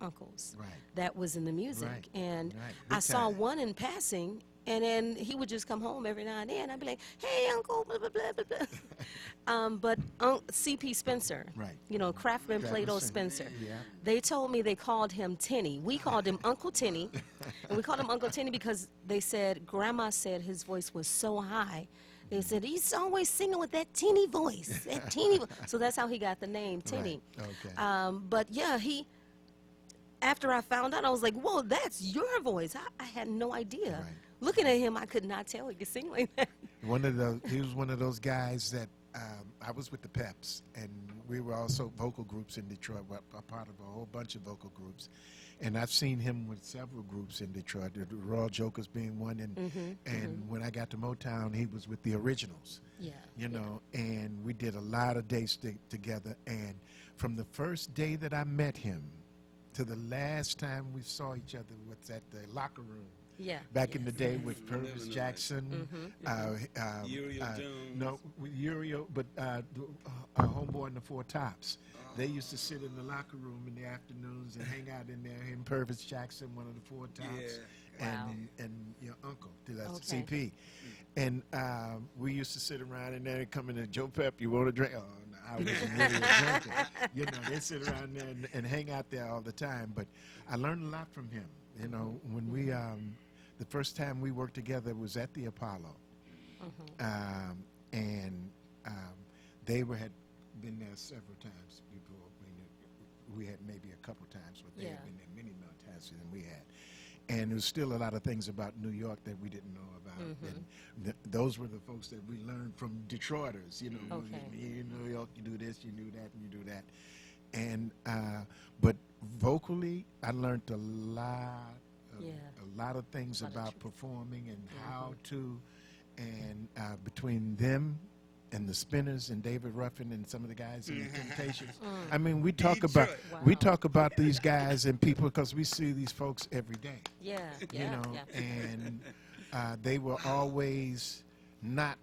uncles Right. that was in the music. Right. And Right. I Big saw time. one in passing, and then he would just come home every now and then. I'd be like, hey, Uncle, blah, blah, blah, blah, blah. But C.P. Spencer, Right. you know, Craftman That Plato was Spencer, yeah. they told me they called him Tinny. We called him Uncle Tinny. And we called him Uncle Tinny because they said, Grandma said his voice was so high. They said, he's always singing with that teeny voice, that teeny voice. So that's how he got the name Tinny. Right. Okay. But yeah, after I found out, I was like, whoa, that's your voice. I had no idea. Right. Looking at him, I could not tell he could sing like that. He was one of those guys that I was with the Peps, and we were also vocal groups in Detroit, a part of a whole bunch of vocal groups. And I've seen him with several groups in Detroit, the Royal Jokers being one, and when I got to Motown, he was with the Originals. Yeah. You know, and we did a lot of dates together, and from the first day that I met him to the last time we saw each other was at the locker room. Yeah. Back in the day with Purvis Jackson, Uriel Jones. no, with Uriel, but our homeboy in the Four Tops. They used to sit in the locker room in the afternoons and hang out in there. Him, Purvis Jackson, one of the Four Tops, and your uncle, that's CP. And we used to sit around in there and come in and, Joe Pep, you want a drink? Oh, no, I wasn't really a drinker. You know, they sit around there and hang out there all the time. But I learned a lot from him. You know, when we, the first time we worked together was at the Apollo. And they had been there several times before. We had maybe a couple times, but they had been there many more times than we had. And there's still a lot of things about New York that we didn't know about. And those were the folks that we learned from Detroiters. You know, in New York, you do this, you do that, and you do that. And but vocally, I learned a lot of things about performing and how to, and between them and the Spinners and David Ruffin and some of the guys in the Temptations. I mean, we talk about these guys and people because we see these folks every day. Yeah. You know, and they were always not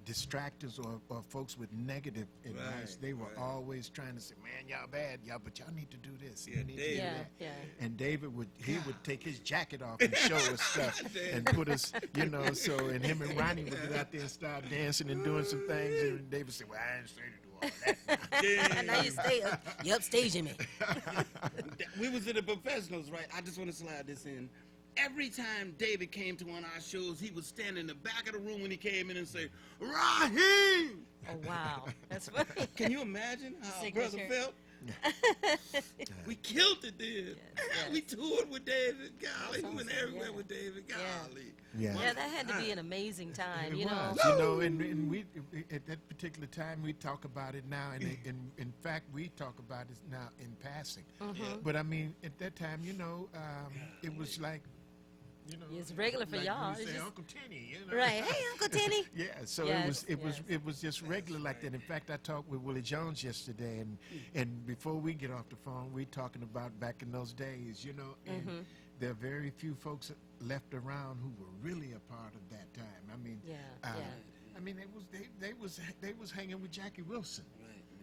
distractors or folks with negative advice. They were always trying to say, man, y'all bad, but y'all need to do this. You need to do that. And David would take his jacket off and show us stuff and put us, you know, so, and him and Ronnie would get out there and start dancing and doing some things, and David said, well, I didn't say to do all that. Now you upstaging me. We was in the professionals, right? I just want to slide this in. Every time David came to one of our shows, he would stand in the back of the room when he came in and say, Raheem! Oh, wow. That's funny. Can you imagine how our brother felt? We killed it then. We toured with David. Golly, we went everywhere with David. Golly. Yeah, that had to be an amazing time, It you know. was, you know, and we at that particular time we talk about it now, and in fact we talk about it now in passing. But I mean, at that time, you know, it was like, you know, it's regular for like y'all. we It's say just, Uncle Tinny, you know? right. Hey, Uncle Tinny. Yeah, so it was just regular like that. In fact, I talked with Willie Jones yesterday, and before we get off the phone, we talking about back in those days, you know, and there are very few folks left around who were really a part of that time. I mean, I mean, they was hanging with Jackie Wilson,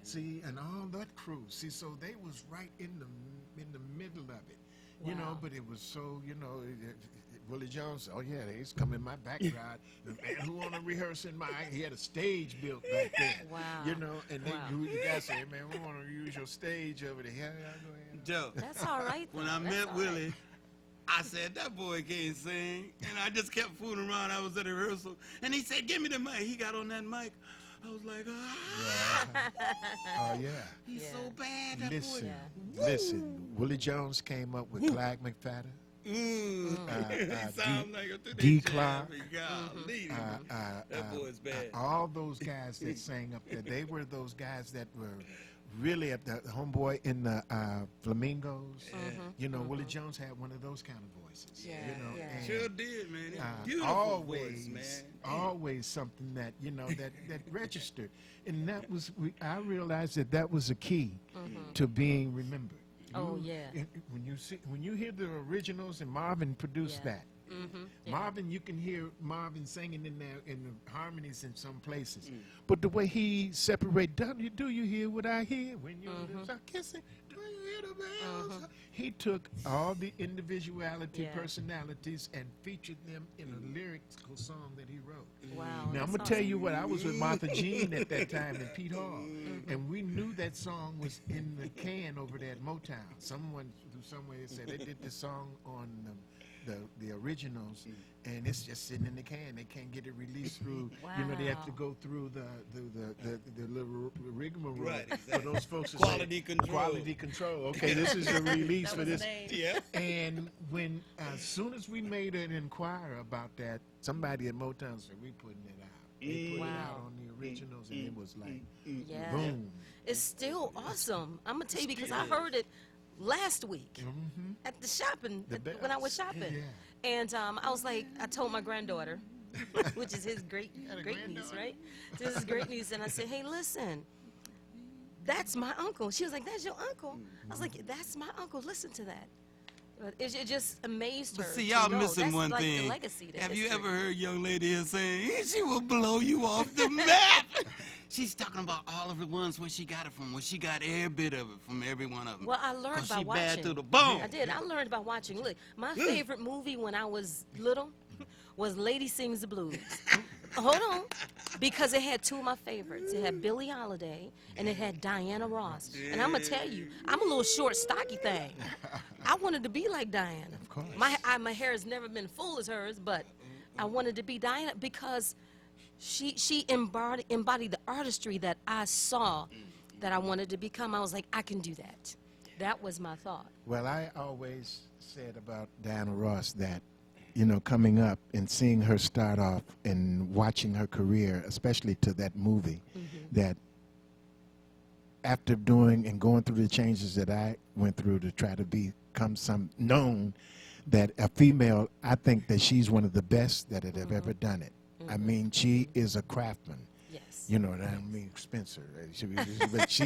see, and all that crew. See, so they was right in the middle of it, you know. But it was so, you know. Willie Jones, oh yeah, he's come in my backyard. The man who want to rehearse in he had a stage built back there. Wow. You know, and the guy said, man, we want to use your stage over there. Yeah, go ahead. Joe. That's all right. When I met Willie, I said, that boy can't sing. And I just kept fooling around. I was at a rehearsal. And he said, give me the mic. He got on that mic. I was like, Oh, yeah. He's so bad, that boy. Listen, Willie Jones came up with Clyde McFadden. He sounds like a D. Clark. That boy's bad. All those guys that sang up there, they were those guys that were really at the homeboy in the Flamingos. You know, Willie Jones had one of those kind of voices. You know, and, sure did, man. Beautiful voice, man. Always something that, you know, that registered. And that was, I realized that was a key to being remembered. When you hear the originals and Marvin produced that. Marvin, you can hear Marvin singing in there in the harmonies in some places, but the way he separated, do you hear what I hear when you start kissing? Do you hear the bells? he took all the individuality, Yeah. personalities, and featured them in a lyrical song that he wrote. Wow. Now, I'm that's going to tell awesome. you what, I was with Martha Jean at that time and Pete Hall, and we knew that song was in the can over there at Motown. Someone through somewhere said they did this song on the originals, and it's just sitting in the can. They can't get it released through, you know, they have to Wow. go through the little rigmarole Right, for those folks to Quality say, control. Quality control. Okay, this is the release That for was this. the name. Yeah. And when, as soon as we made an inquiry about that, somebody at Motown said, we putting it out. They put it out Wow. on the originals, and it was like, Yeah. boom. It's still awesome. I'm gonna tell you because I heard it last week Mm-hmm. at the shopping The when I was bells. shopping, Yeah. and I was like, I told my granddaughter, which is his great had a niece, granddaughter? right? This is his great niece, and I said, hey, listen, that's my uncle. She was like, that's your uncle. I was like, that's my uncle. Listen to that. It just amazed her. But see, to y'all know. missing That's one like thing. The legacy, the Have you history. ever heard a young lady here saying, she will blow you off the map? She's talking about all of the ones where she got it from, where she got every bit of it from every one of them. Well, I learned by she watching. bad through the bone. I did. I learned by watching. Look, my favorite movie when I was little was Lady Sings the Blues. Hold on, because it had two of my favorites. It had Billie Holiday and it had Diana Ross. And I'm gonna tell you, I'm a little short, stocky thing. I wanted to be like Diana. Of course. My hair has never been full as hers, but I wanted to be Diana because she embodied the artistry that I saw that I wanted to become. I was like, I can do that. That was my thought. Well, I always said about Diana Ross that, you know, coming up and seeing her start off and watching her career, especially to that movie, that after doing and going through the changes that I went through to try to become some known, that a female, I think that she's one of the best that have ever done it. I mean, she is a craftsman. Yes. You know, and I don't mean Spencer, but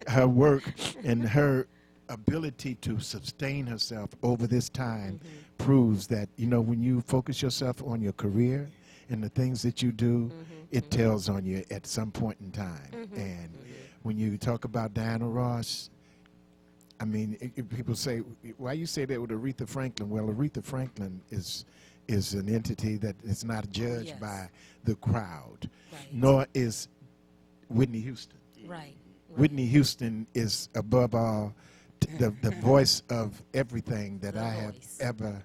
her work and her ability to sustain herself over this time proves that, you know, when you focus yourself on your career and the things that you do, it tells on you at some point in time. And when you talk about Diana Ross, I mean, people say, why you say that with Aretha Franklin? Well, Aretha Franklin is an entity that is not judged Yes. by the crowd, Right. nor is Whitney Houston. Right. Whitney Houston is above all the voice of everything that The I have voice. ever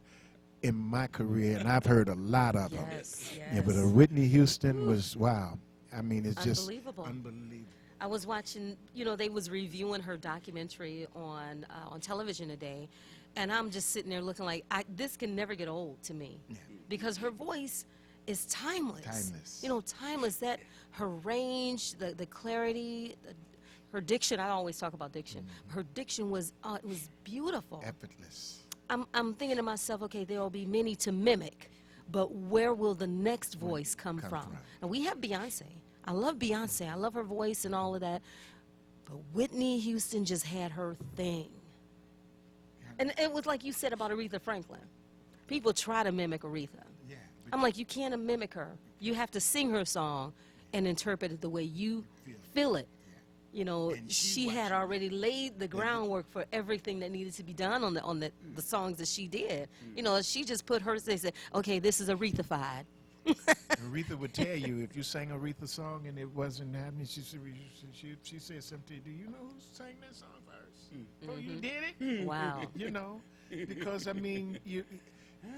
in my career, and I've heard a lot of them. Yes. Yeah, but yes. Whitney Houston was, wow. I mean, it's just Unbelievable. unbelievable. I was watching, you know, they was reviewing her documentary on television today, and I'm just sitting there looking like, this can never get old to me, because her voice is timeless. Timeless. You know, timeless. That her range, the clarity, her diction. I always talk about diction. Her diction was it was beautiful. Effortless. I'm thinking to myself, okay, there will be many to mimic, but where will the next voice come from? And we have Beyonce. I love Beyonce. I love her voice and all of that. But Whitney Houston just had her thing. And it was like you said about Aretha Franklin. People try to mimic Aretha. Yeah. I'm like, you can't mimic her. You have to sing her song and interpret it the way you feel it. You know, And she had already laid the groundwork for everything that needed to be done on the songs that she did. You know, she just put her, they said, okay, this is Aretha-fied. Aretha would tell you if you sang a Aretha song and it wasn't happening, she said something. Do you know who sang that song first? Oh, you did it? Wow. You know, because I mean,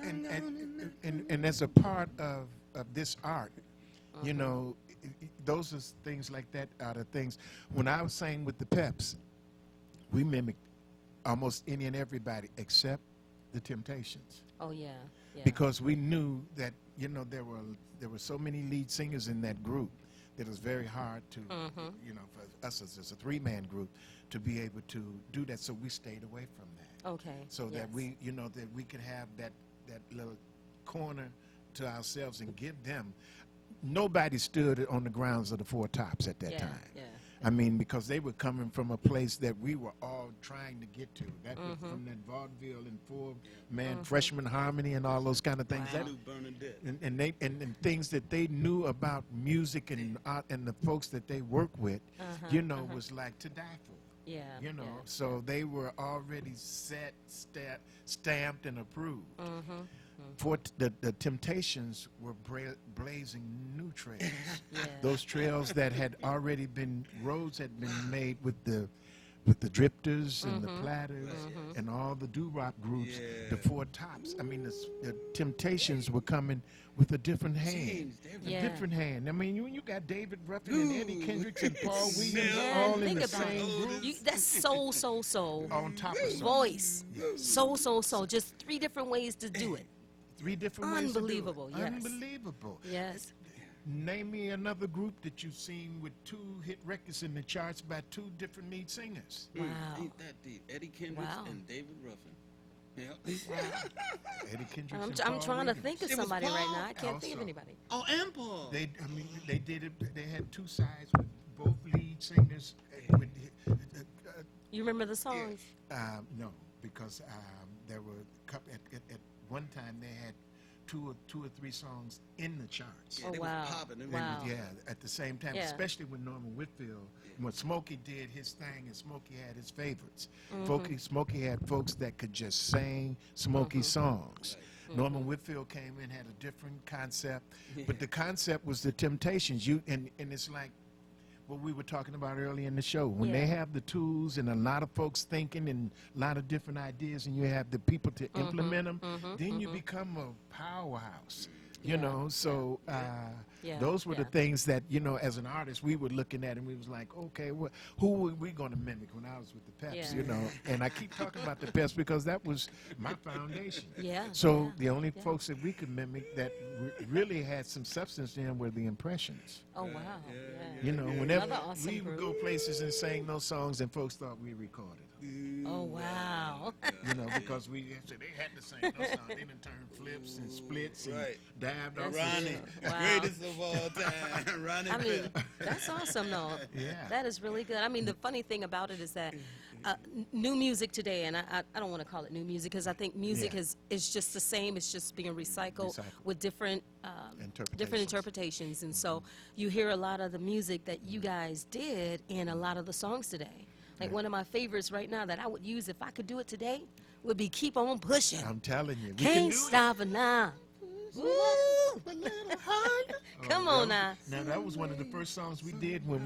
and as a part of this art, you know, those are things like that are the things. When I was saying with the Peps, we mimicked almost any and everybody except the Temptations. Oh, yeah. Yeah. Because we knew that, you know, there were so many lead singers in that group that it was very hard to, you know, for us as a three-man group to be able to do that. So we stayed away from that. Okay. So that yes. we, you know, that we could have that little corner to ourselves and give them. Nobody stood on the grounds of the Four Tops at that Yeah, time. yeah. I mean, because they were coming from a place that we were all trying to get to. That was from that vaudeville and four-man freshman harmony and all those kind of things. Wow. That, Lou Bernadette. and things that they knew about music and art and the folks that they work with, you know, was like to die for. Yeah. You know, yeah. so they were already set, stamped, and approved. For the Temptations were blazing new trails. Yeah. Those trails that had already been, roads had been made with the Drifters and the Platters and all the doo-wop groups, the Four Tops. I mean, the Temptations were coming with a different hand. Yeah. A different hand. I mean, you got David Ruffin and Eddie Kendricks and Paul Williams Man, all in think the about same it. group. That's soul. On top of something. Voice. Soul. Just 3 different ways to do it. 3 different ways to do it. Unbelievable, yes. Unbelievable. Yes. Name me another group that you've seen with 2 hit records in the charts by 2 different lead singers. Wow. Ain't that deep? Eddie Kendricks Wow. and David Ruffin. Eddie Kendricks and I'm Paul trying to Williams. think of It was somebody right Paul now. I can't think of also. anybody. Oh, and Paul. They did it. They had 2 sides with both lead singers. With, You remember the songs? no, because there were at one time they had 2 or 3 songs in the charts. Yeah, Oh, they wow. was popping. They was- Wow. Yeah, at the same time, Yeah. especially when Norman Whitfield, when Smokey did his thing and Smokey had his favorites. Smokey had folks that could just sing Smokey songs. Norman Whitfield came in, had a different concept, but the concept was the Temptations. And it's like what we were talking about earlier in the show. When they Yeah. have the tools and a lot of folks thinking and a lot of different ideas, and you have the people to implement them, then you become a powerhouse. You know, so Yeah, those were the yeah. things that, you know, as an artist, we were looking at and we was like, okay, who were we going to mimic when I was with the Peps, Yeah. you know? And I keep talking about the Peps because that was my foundation. Yeah, So yeah, the only folks that we could mimic that really had some substance in them were the Impressions. Oh, wow. Yeah. You know, whenever Another awesome we would group. go places and sang those songs and folks thought we recorded them. Oh, wow. You know, because we said they had to sing those songs. They done turned flips and splits and Right. dived off. That's Ronnie, Wow. greatest of all time. Ronnie. I mean, that's awesome, though. Yeah. That is really good. I mean, the funny thing about it is that new music today, and I don't want to call it new music because I think music Yeah. is just the same. It's just being recycled Recycled. with different Interpretations. interpretations. And so you hear a lot of the music that you guys did in a lot of the songs today. Like one of my favorites right now that I would use if I could do it today would be Keep On Pushing. I'm telling you. We Can't can do stop it now. Woo! Come on now. Now that was one of the first songs we did when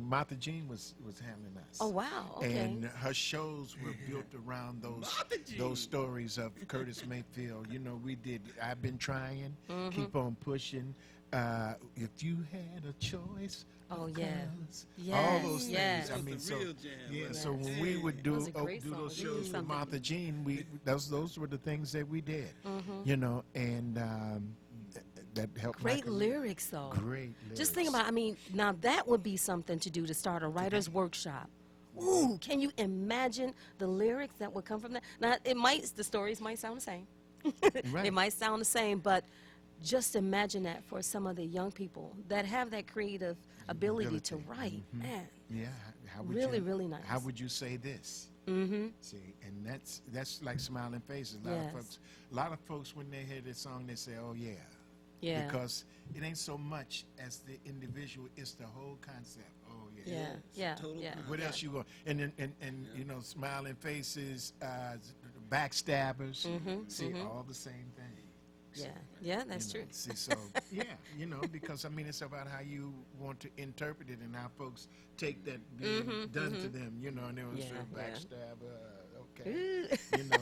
Martha Jean was handling us. Oh, wow. Okay. And her shows were built around Martha Jean. those stories of Curtis Mayfield. You know, we did I've Been Trying, Mm-hmm. Keep On Pushing. If you had a choice. Oh, of yeah. colors, Yes, all those yes. things. I That was mean, the so real jam, yeah. wasn't So it? when we would Those do are great do songs. those We do shows with something. Martha Jean, those were the things that we did. You know, and that helped. Great Michael. lyrics, though. Great lyrics. Just think about, I mean, now that would be something to do to start a writer's workshop. Ooh, can you imagine the lyrics that would come from that? Now, the stories might sound the same. Right. It might sound the same, but just imagine that for some of the young people that have that creative ability to write. Man, Yeah. How would Really, you, really nice. How would you say this? See, and that's like smiling faces. Yes. A lot of folks when they hear this song, they say, "Oh yeah." yeah. Because it ain't so much as the individual; it's the whole concept. Oh yeah. Yeah, yeah, Total yeah. What else you going? And you know, smiling faces, backstabbers. See, all the same thing. Yeah, yeah, that's You know, true. See, so yeah, you know, because I mean, it's about how you want to interpret it and how folks take that being done to them. You know, and they was Yeah, yeah. backstabber. Okay, you know,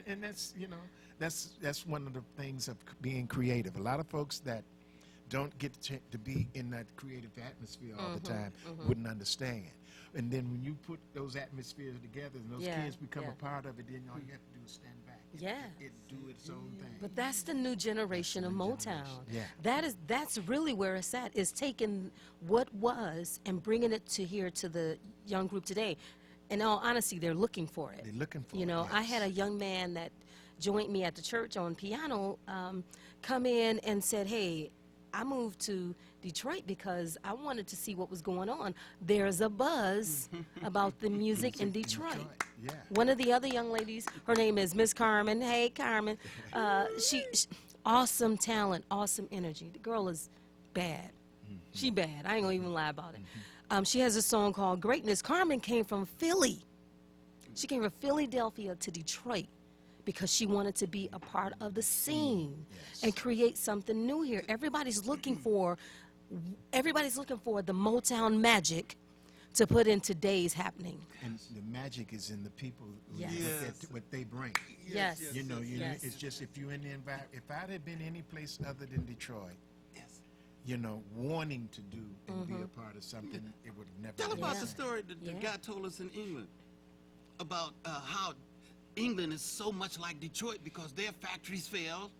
and that's you know that's one of the things of being creative. A lot of folks that don't get to be in that creative atmosphere all the time wouldn't understand. And then when you put those atmospheres together and those Yeah, kids become yeah. a part of it, then all you have to do is stand back. Yeah. It do its own thing. But that's the new generation of Motown. Yeah. That's really where it's at, is taking what was and bringing it to here to the young group today. In all honesty, they're looking for it. They're looking for You it, know, I yes. had a young man that joined me at the church on piano come in and said, hey, I moved to Detroit because I wanted to see what was going on. There's a buzz about the music in Detroit. Yeah. One of the other young ladies, her name is Miss Carmen. Hey, Carmen. She awesome talent, awesome energy. The girl is bad. She bad. I ain't gonna even lie about it. She has a song called Greatness. Carmen came from Philly. She came from Philadelphia to Detroit because she wanted to be a part of the scene and create something new here. Everybody's looking for the Motown magic to put in today's happening. And the magic is in the people who Yes. look at what they bring. Yes. You know, Yes. it's just if you're in the environment. If I'd have been any place other than Detroit, Yes. you know, wanting to do and be a part of something, it would have never. Tell been about Yeah. the story that the Yeah. guy told us in England about how England is so much like Detroit because their factories failed,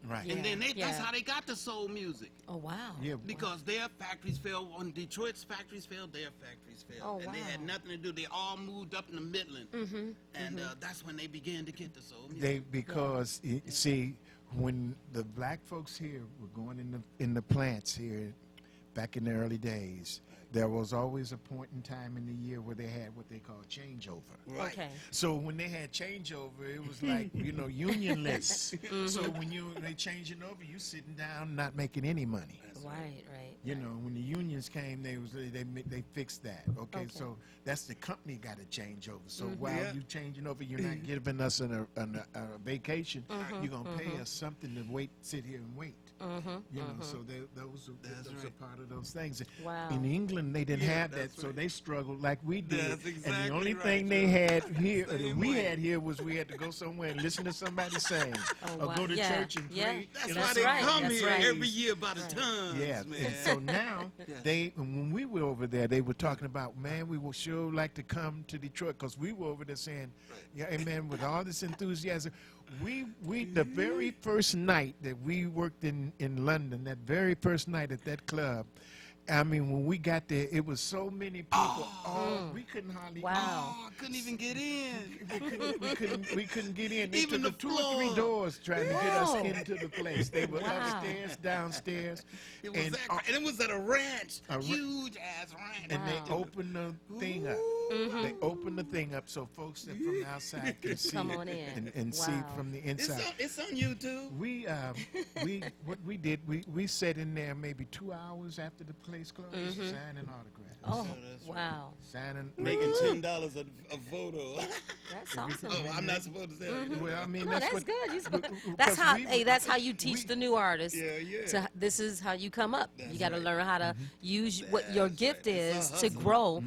right. Yeah. and then that's Yeah. how they got the soul music. Oh, wow. Yeah. Because their factories failed, when Detroit's factories failed, their factories failed. Oh, and they had wow. nothing to do. They all moved up in the Midland. And that's when they began to get the soul music. They because see, when the black folks here were going in the plants here, back in the early days, there was always a point in time in the year where they had what they call changeover. Right. Okay. So when they had changeover, it was like, you know, unionless. So when they changing over, you sitting down not making any money. Right, right. You know, when the unions came, they fixed that. Okay, Okay. so that's the company got to change over. So while Yeah. you changing over, you're not giving us a vacation. You're gonna pay us something to sit here and wait. You know, so those are right. part of those things. Wow. In England, they didn't Yeah, have that, that's so right. they struggled like we did. That's And the exactly only right, thing they Joe. had here, Same we way. had here, was we had to go somewhere and listen to somebody sing, Oh, or wow. go to Yeah. church and Yeah. pray. That's and why That's they right, come that's here right. every year by the tons, Yeah, man. and so now Yes. when we were over there, they were talking about, man, we would sure like to come to Detroit, because we were over there saying, yeah, amen, with all this enthusiasm. We the very first night that we worked in London, that very first night at that club, I mean, when we got there, it was so many people. We couldn't hardly. Wow. Oh, I couldn't even get in. We couldn't get in. They Even took the us 2 or 3 floor. doors trying to get us Whoa. into the place. They were Wow. upstairs, downstairs, It was and and it was at a ranch, A ra- huge ass ranch. and they Wow. opened the thing up. They opened the thing up so folks that from the outside can see Come it on in. and see Wow. from the It's inside. it's on YouTube. We what we did, we sat in there maybe 2 hours after the place closed, signing autographs, Oh, that's right. wow. signing. Making $10 a photo. That's awesome. Oh, I'm not supposed to say that. Well, I mean, No, that's that's what, good. You supposed, because that's how. we- Hey, that's how you teach we- the new artists. Yeah, yeah. This is how you come up. You That's got to right. learn how to use what your That's gift right. It's is a to hustle. grow,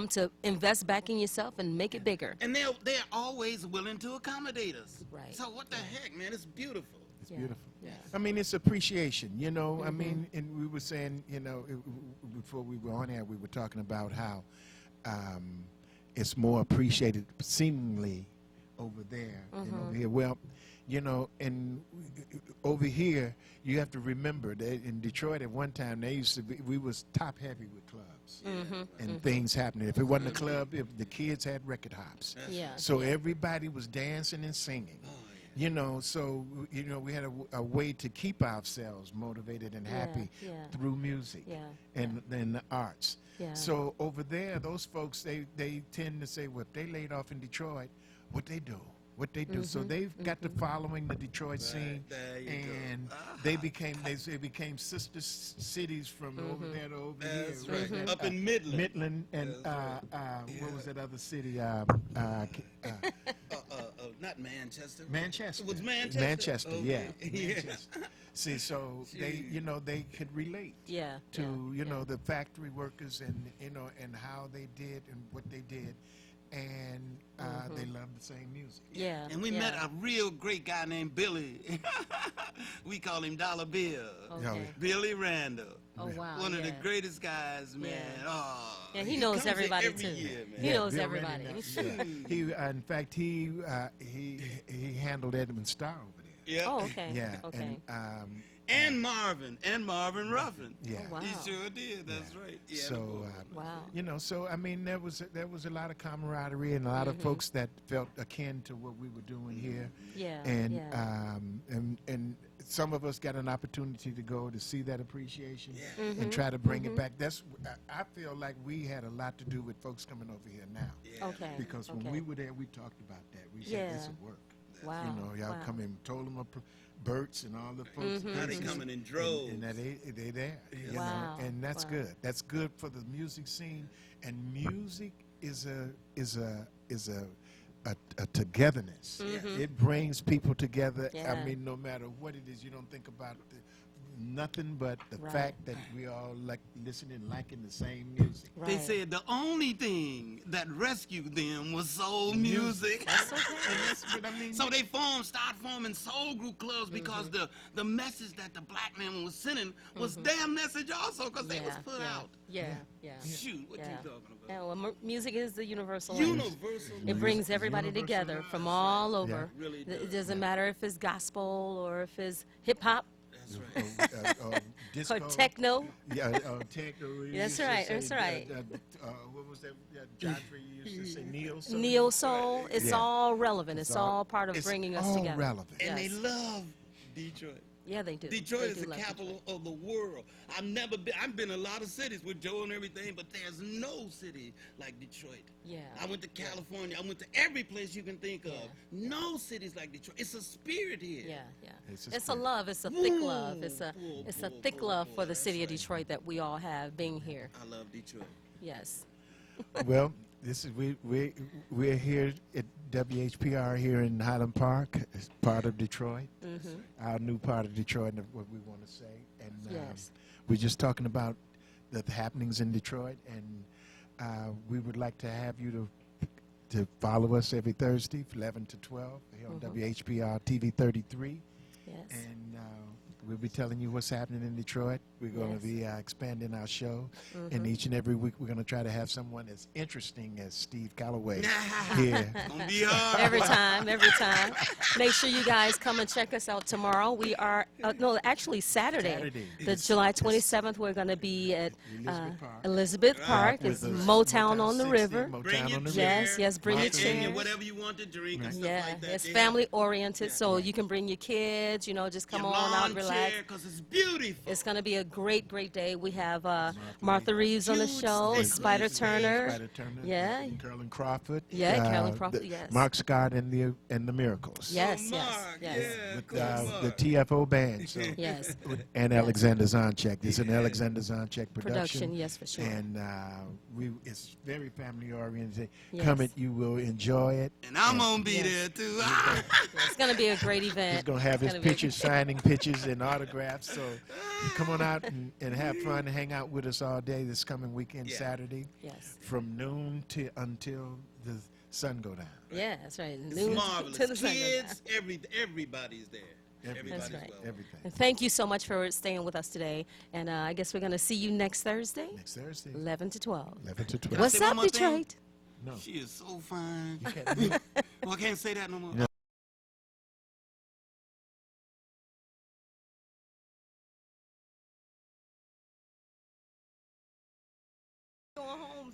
to invest back in yourself and make it bigger. And they're always willing to accommodate us. Right. So what the heck, man? It's beautiful. it's Yeah, beautiful. yeah. I mean, it's appreciation, you know. I mean, and we were saying, you know, before we were on air, we were talking about how it's more appreciated seemingly over there than over here. Well, you know, and over here, you have to remember that in Detroit at one time, they used to be, we was top heavy with clubs and things happening. If it wasn't a club, if the kids had record hops. Yeah. So everybody was dancing and singing. You know, so, you know, we had a way to keep ourselves motivated and happy yeah. through music Yeah, and the arts. Yeah. So over there, those folks, they tend to say, well, if they laid off in Detroit, what they do? What they do? So they've got the following the Detroit scene, there you and go. they became sister cities from over there to over That's here. right. Up in Midland. Midland and That's what was that other city? Not Manchester. Manchester. It was Manchester. Manchester, yeah. Okay. Manchester. See, so they, you know, they could relate Yeah. to, yeah, you know, the factory workers and, you know, and how they did and what they did. And they love the same music. Yeah. And we yeah. met a real great guy named Billy. We call him Dollar Bill. Okay. Billy Randall. Oh wow. One of the yeah. greatest guys, man. Yeah. Oh, Yeah, he knows comes here everybody every too. year, man. He knows Bill everybody. Randy knows, yeah. In fact, he handled Edmund Starr over there. Yeah. Oh, okay. Yeah. Okay. And Marvin Ruffin. Yeah. Oh, wow. He sure did. That's right. Yeah. So, Wow. you know, so I mean, there was a lot of camaraderie and a lot of folks that felt akin to what we were doing here. Yeah. And yeah. and some of us got an opportunity to go to see that appreciation and try to bring it back. I feel like we had a lot to do with folks coming over here now. Yeah. Okay. Because when okay. we were there, we talked about that. We said this Yeah. would work. Wow. You know, y'all Wow. come and told them Bert's and all the folks. Now they coming in droves. And that they there. You Wow. know, and that's Wow. good. That's good for the music scene. And music is a togetherness. It brings people together. Yeah. I mean, no matter what it is, you don't think about nothing but the Right. fact that we all like listening, liking the same music. They Right. said the only thing that rescued them was soul music. That's okay. And that's what I mean. So they start forming soul group clubs because the message that the black man was sending was their message also, because they was put out. Yeah. Shoot, what Yeah. you talking about? Yeah, well, music is the universal language. Universal. It brings everybody universal together language. from all over. It really It does. doesn't matter if it's gospel or if it's hip hop That's right. Disco. or techno. Yeah, techno. you That's used to right, say, that's right. What was that? Godfrey used to say neo soul. Neo soul. It's Yeah. all relevant. It's, It's all part of it's bringing us all together. relevant. And they Yes. love Detroit. Yeah, they do. Detroit They is do the love capital of the world. I've been in a lot of cities with Joe and everything, but there's no city like Detroit. Yeah. I went to California. I went to every place you can think of. No cities like Detroit. It's a spirit here. Yeah. It's It's a a love. It's a thick love. It's a Whoa, it's a whoa, thick whoa, love whoa, for the that's city of right. Detroit that we all have being here. I love Detroit. Yes. Well, this is we're here at WHPR here in Highland Park. It's part of Detroit. Our new part of Detroit, and what we want to say. And Yes. we're just talking about the happenings in Detroit, and we would like to have you to follow us every Thursday, from 11 to 12, here on WHPR TV 33. Yes. And we'll be telling you what's happening in Detroit. We're going to be expanding our show. And each and every week, we're going to try to have someone as interesting as Steve Calloway here. Gonna be hard. Every time. Make sure you guys come and check us out tomorrow. We are, actually Saturday. The July 27th, we're going to be at Elizabeth Park. Elizabeth Park. It's With the Motown on the 60, river. Bring Motown your on the chair. river. Yes, bring your And chairs. whatever you want to drink and stuff Yeah, like that. it's They family have oriented, so you can bring your kids, just come your on out, lawn relax. chair, 'cause it's beautiful. It's going to be a great day. We have Martha Reeves on the Huge show, stage. Spider Turner. Spider Turner. Yeah. And Carolyn Crawford. Yeah, Carolyn Crawford, yes. Mark Scott and the Miracles. Yes, Mark, yes. yeah, With cool the Mark. TFO band. So. Yes. And Alexander Zonchek. It's an Alexander Zonchek production. Production, yes, for sure. And it's very family oriented. Yes. Come it, you will enjoy it. And I'm gonna be Yes. there too. It's going to be a great event. He's gonna have his It's gonna be- pictures, signing pictures and autographs. So you come on out and have fun and hang out with us all day this coming weekend, Yeah. Saturday, Yes. from noon until the sun go down. Yeah, that's right. It's Noon marvelous. to the sun goes Kids, everybody's there. Everybody's That's right. welcome. Everything. And thank you so much for staying with us today. And I guess we're going to see you next Thursday, Next Thursday, 11 to 12. 11 to 12. I What's say one up, more thing? Detroit? No, She is so fine. you can't. Well, I can't say that no more. No. Going home.